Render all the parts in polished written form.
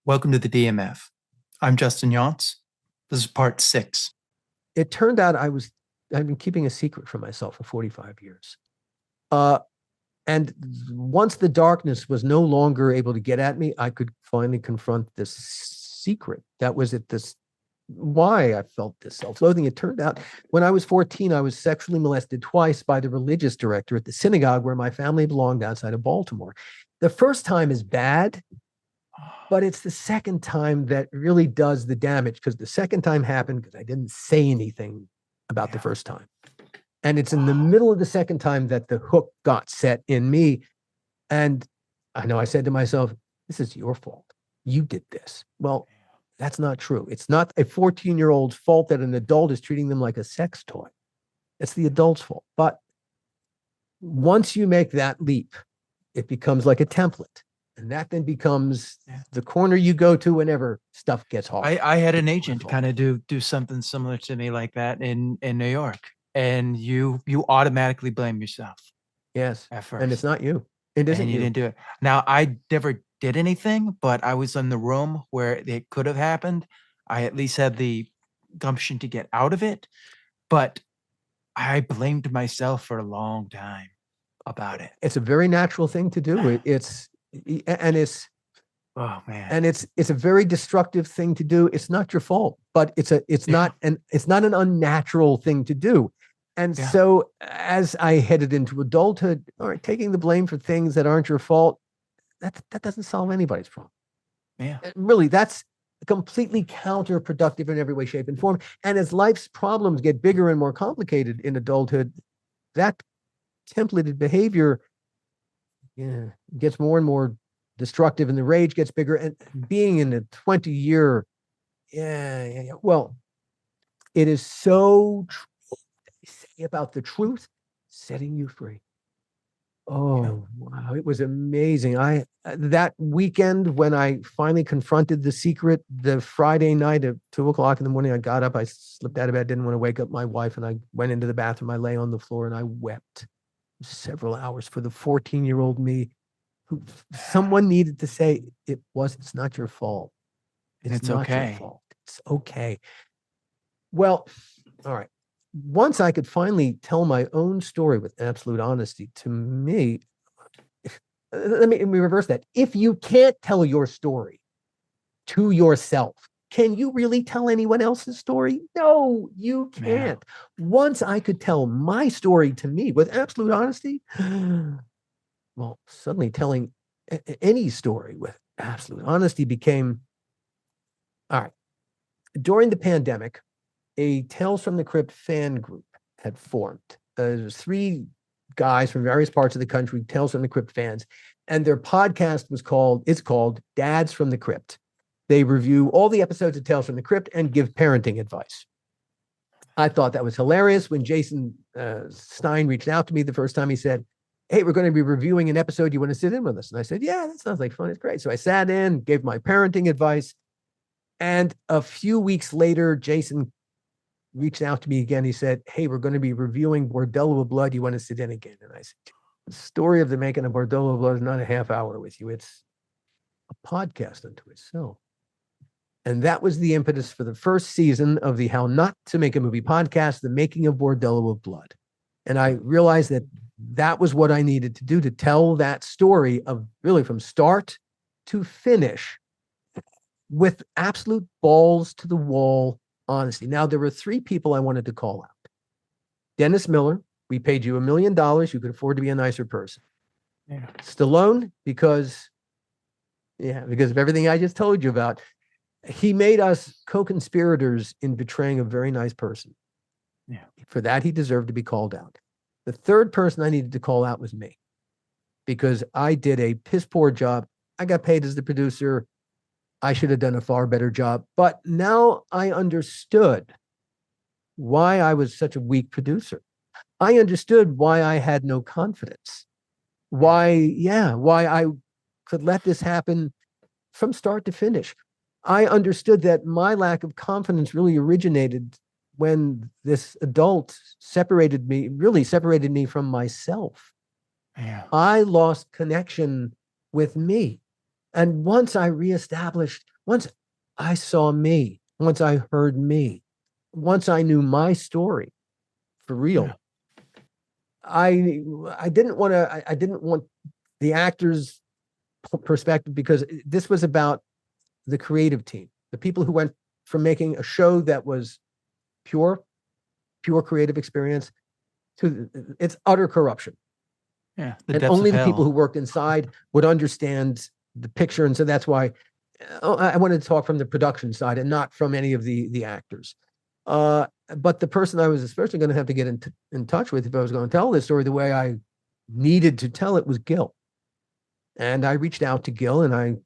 Welcome to the DMF. I'm Justin Yance. This is part 6. It turned out I've been keeping a secret from myself for 45 years. And once the darkness was no longer able to get at me, I could finally confront this secret. That was why I felt this self-loathing. It turned out when I was 14, I was sexually molested twice by the religious director at the synagogue where my family belonged outside of Baltimore. The first time is bad, but it's the second time that really does the damage, because the second time happened because I didn't say anything about the first time. And it's in the middle of the second time that the hook got set in me. And I know I said to myself, this is your fault. You did this. Well, that's not true. It's not a 14-year-old's fault that an adult is treating them like a sex toy. It's the adult's fault. But once you make that leap, it becomes like a template. And that then becomes the corner you go to whenever stuff gets hard. I had an agent kind of do something similar to me like that in New York. And you automatically blame yourself. Yes. At first. And it's not you. It isn't and you didn't do it. Now, I never did anything, but I was in the room where it could have happened. I at least had the gumption to get out of it. But I blamed myself for a long time about it. It's a very natural thing to do. It's oh man. And it's a very destructive thing to do. It's not your fault, but it's not an unnatural thing to do. And so as I headed into adulthood, all right, taking the blame for things that aren't your fault, that doesn't solve anybody's problem. Yeah. Really, that's completely counterproductive in every way, shape, and form. And as life's problems get bigger and more complicated in adulthood, that templated behavior gets more and more destructive, and the rage gets bigger. And being in a 20-year, well, it is so true about the truth setting you free. Oh, wow. It was amazing. That weekend when I finally confronted the secret, the Friday night at 2:00 in the morning, I got up, I slipped out of bed, didn't want to wake up my wife, and I went into the bathroom. I lay on the floor and I wept several hours for the 14-year-old me who someone needed to say, it's not your fault. It's not okay. Your fault. It's okay. Well, all right. Once I could finally tell my own story with absolute honesty, to me, let me reverse that. If you can't tell your story to yourself, can you really tell anyone else's story? No, you can't. Once I could tell my story to me with absolute honesty, well, suddenly telling any story with absolute honesty became, all right. During the pandemic, a Tales from the Crypt fan group had formed. There's 3 guys from various parts of the country, Tales from the Crypt fans, and their podcast it's called Dads from the Crypt. They review all the episodes of Tales from the Crypt and give parenting advice. I thought that was hilarious. When Jason Stein reached out to me the first time, he said, hey, we're going to be reviewing an episode. You want to sit in with us? And I said, yeah, that sounds like fun. It's great. So I sat in, gave my parenting advice. And a few weeks later, Jason reached out to me again. He said, hey, we're going to be reviewing Bordello of Blood. You want to sit in again? And I said, the story of the making of Bordello of Blood is not a half hour with you. It's a podcast unto itself. And that was the impetus for the first season of the How Not to Make a Movie podcast, The Making of Bordello of Blood. And I realized that was what I needed to do, to tell that story of really from start to finish with absolute balls to the wall honesty. Now, there were 3 people I wanted to call out. Dennis Miller, we paid you $1 million. You could afford to be a nicer person. Yeah. Stallone, because of everything I just told you about. He made us co-conspirators in betraying a very nice person. Yeah. For that, he deserved to be called out. The third person I needed to call out was me, because I did a piss poor job. I got paid as the producer. I should have done a far better job. But now I understood why I was such a weak producer. I understood why I had no confidence. Why I could let this happen from start to finish. I understood that my lack of confidence really originated when this adult separated me from myself. Yeah. I lost connection with me. And once I reestablished, once I saw me, once I heard me, once I knew my story for Yeah. real, I didn't want to I didn't want the actors' perspective, because this was about the creative team, the people who went from making a show that was pure, pure creative experience to its utter corruption. Yeah. The And depths of only the people who hell. worked inside would understand the picture. And so that's why I wanted to talk from the production side and not from any of the actors. But the person I was especially going to have to get in touch with if I was going to tell this story the way I needed to tell it was Gil. And I reached out to Gil and I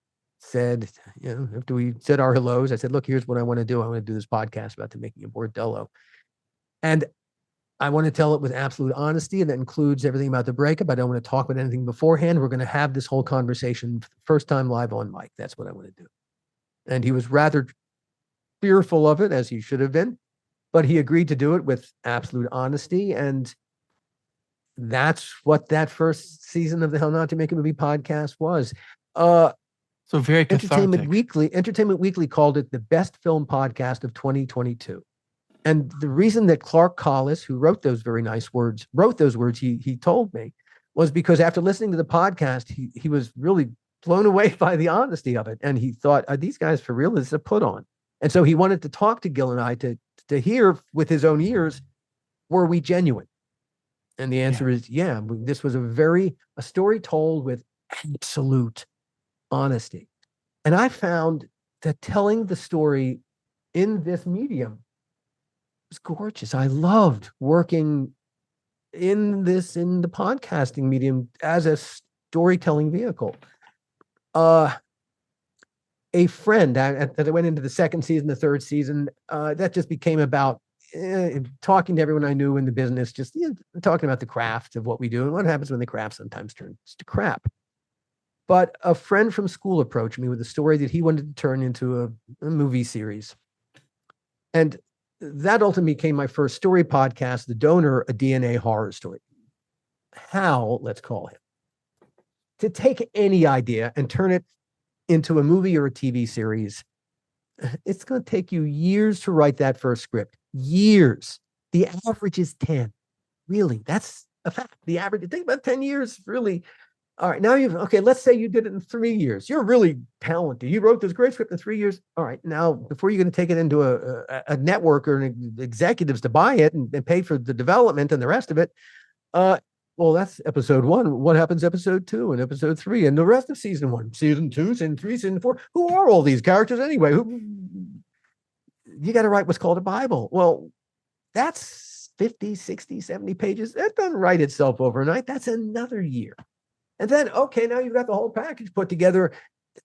said, after we said our hellos, I said, look, here's what I want to do. I want to do this podcast about the making of Bordello. And I want to tell it with absolute honesty, and that includes everything about the breakup. I don't want to talk about anything beforehand. We're going to have this whole conversation first time live on mic. That's what I want to do. And he was rather fearful of it, as he should have been, but he agreed to do it with absolute honesty. And that's what that first season of the Hell Not to Make a Movie podcast was. So very cathartic. Entertainment Weekly called it the best film podcast of 2022. And the reason that Clark Collis, who wrote those very nice words, he told me, was because after listening to the podcast, he was really blown away by the honesty of it. And he thought, are these guys for real? This is a put on. And so he wanted to talk to Gil and I to hear with his own ears, were we genuine? And the answer is, yeah, this was a story told with absolute honesty. And I found that telling the story in this medium was gorgeous. I loved working in the podcasting medium as a storytelling vehicle. A friend that I went into the second season, the third season, that just became about talking to everyone I knew in the business, just talking about the craft of what we do and what happens when the craft sometimes turns to crap. But a friend from school approached me with a story that he wanted to turn into a movie series. And that ultimately became my first story podcast, The Donor, a DNA horror story. Hal, let's call him, to take any idea and turn it into a movie or a TV series, it's going to take you years to write that first script. Years. The average is 10. Really, that's a fact. The average, think about 10 years, really. All right, now let's say you did it in 3 years. You're really talented. You wrote this great script in 3 years. All right, now before you're going to take it into a network or executives to buy it and pay for the development and the rest of it, well, that's episode 1. What happens episode 2 and episode 3 and the rest of season 1, season 2, season 3, season 4? Who are all these characters anyway? You got to write what's called a Bible. Well, that's 50, 60, 70 pages. That doesn't write itself overnight. That's another year. And then, okay, now you've got the whole package put together.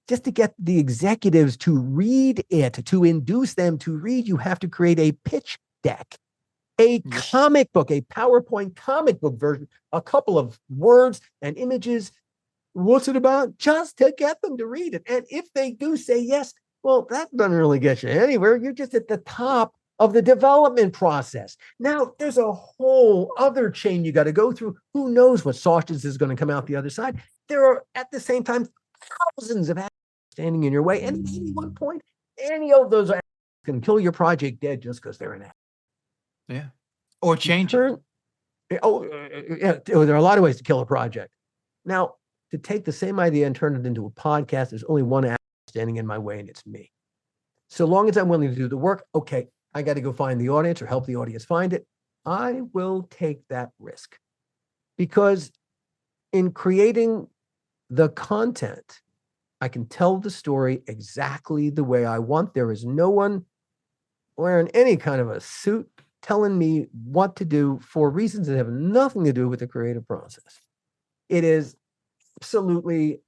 Just to get the executives to read it, to induce them to read, you have to create a pitch deck, a comic book, a PowerPoint comic book version, a couple of words and images. What's it about? Just to get them to read it. And if they do say yes, well, that doesn't really get you anywhere. You're just at the top of the development process. Now, there's a whole other chain you got to go through. Who knows what sausage is going to come out the other side? There are, at the same time, thousands of actors standing in your way. And at any one point, any of those actors can kill your project dead just because they're an actor. Yeah. Or change it. Yeah, there are a lot of ways to kill a project. Now, to take the same idea and turn it into a podcast, there's only one actor standing in my way, and it's me. So long as I'm willing to do the work, okay, I got to go find the audience or help the audience find it. I will take that risk, because in creating the content, I can tell the story exactly the way I want. There is no one wearing any kind of a suit telling me what to do for reasons that have nothing to do with the creative process. It is absolutely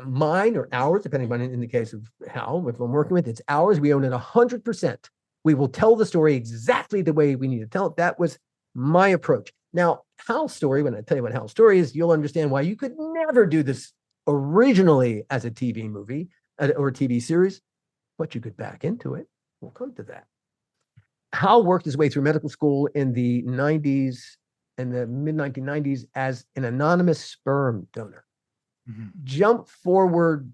mine or ours, depending on, in the case of Hal, if I'm working with, it's ours. We own it 100%. We will tell the story exactly the way we need to tell it. That was my approach. Now, Hal's story, when I tell you what Hal's story is, you'll understand why you could never do this originally as a TV movie or a TV series, but you could back into it. We'll come to that. Hal worked his way through medical school in the 90s and the mid 1990s as an anonymous sperm donor. Jump forward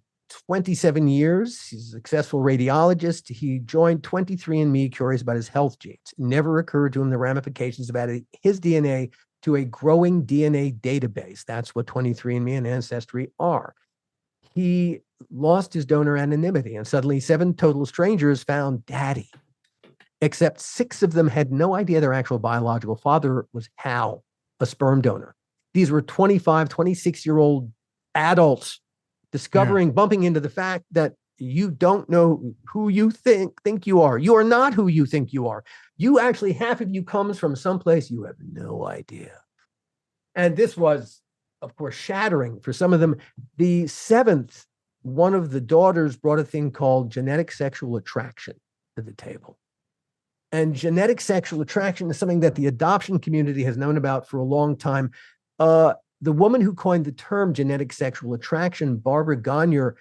27 years. He's a successful radiologist. He joined 23andMe, curious about his health genes. It never occurred to him the ramifications of adding his DNA to a growing DNA database. That's what 23andMe and Ancestry are. He lost his donor anonymity, and suddenly 7 total strangers found Daddy, except 6 of them had no idea their actual biological father was Hal, a sperm donor. These were 25, 26-year-old adults discovering, bumping into the fact that you don't know who you think you are. You are not who you think you are. You actually, half of you comes from someplace you have no idea. And this was, of course, shattering for some of them. The 7th, one of the daughters brought a thing called genetic sexual attraction to the table. And genetic sexual attraction is something that the adoption community has known about for a long time. The woman who coined the term genetic sexual attraction, Barbara Gagne,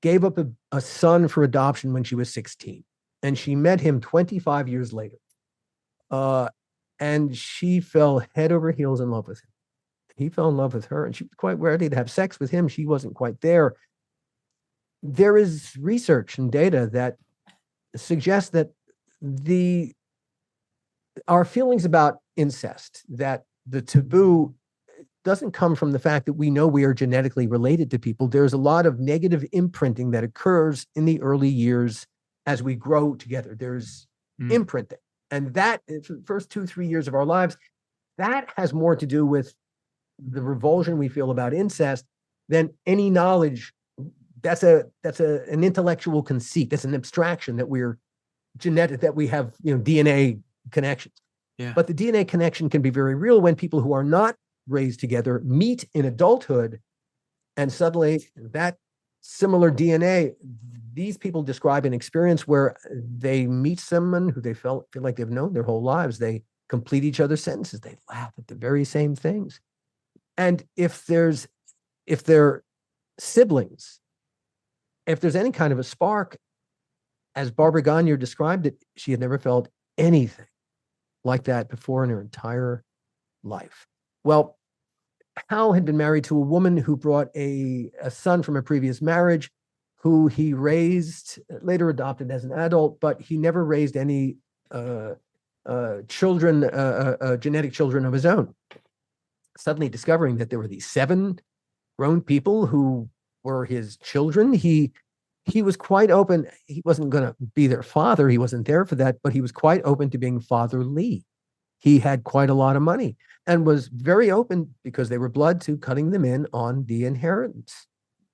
gave up a son for adoption when she was 16. And she met him 25 years later. And she fell head over heels in love with him. He fell in love with her, and she was quite ready to have sex with him. She wasn't quite there. There is research and data that suggests that our feelings about incest, that the taboo doesn't come from the fact that we know we are genetically related to people. There's a lot of negative imprinting that occurs in the early years as we grow together. There's imprinting. And that, for the first 2-3 years of our lives, that has more to do with the revulsion we feel about incest than any knowledge. That's an intellectual conceit. That's an abstraction that we're genetic, that we have, DNA connections. Yeah. But the DNA connection can be very real when people who are not raised together meet in adulthood, and suddenly that similar DNA, these people describe an experience where they meet someone who they feel like they've known their whole lives. They complete each other's sentences. They laugh at the very same things. And if they're siblings, if there's any kind of a spark, as Barbara Gagne described it, she had never felt anything like that before in her entire life. Well, Hal had been married to a woman who brought a son from a previous marriage, who he raised, later adopted as an adult, but he never raised any children, genetic children of his own. Suddenly discovering that there were these 7 grown people who were his children, he was quite open. He wasn't going to be their father. He wasn't there for that, but he was quite open to being fatherly. He had quite a lot of money and was very open, because they were blood, to cutting them in on the inheritance.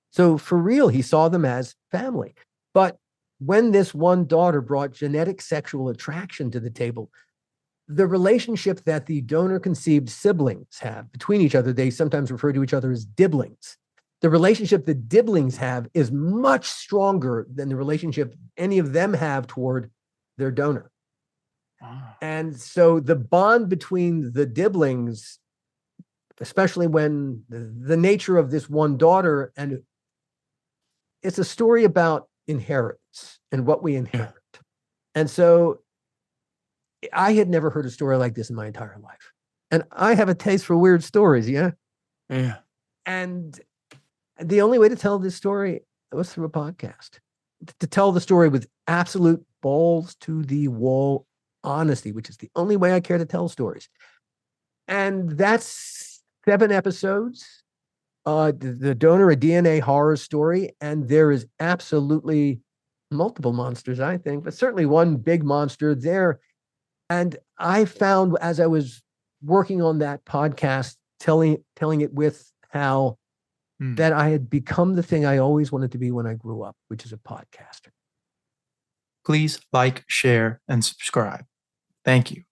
So for real, he saw them as family. But when this one daughter brought genetic sexual attraction to the table, the relationship that the donor-conceived siblings have between each other, they sometimes refer to each other as dibblings. The relationship that dibblings have is much stronger than the relationship any of them have toward their donor. And so the bond between the dibblings, especially when the nature of this one daughter, and it's a story about inheritance and what we inherit. And so I had never heard a story like this in my entire life. And I have a taste for weird stories, yeah? Yeah. And the only way to tell this story was through a podcast. To tell the story with absolute balls to the wall honesty, which is the only way I care to tell stories. And that's 7 episodes. The donor, a DNA horror story. And there is absolutely multiple monsters, I think, but certainly one big monster there. And I found, as I was working on that podcast, telling it with Hal, that I had become the thing I always wanted to be when I grew up, which is a podcaster. Please like, share, and subscribe. Thank you.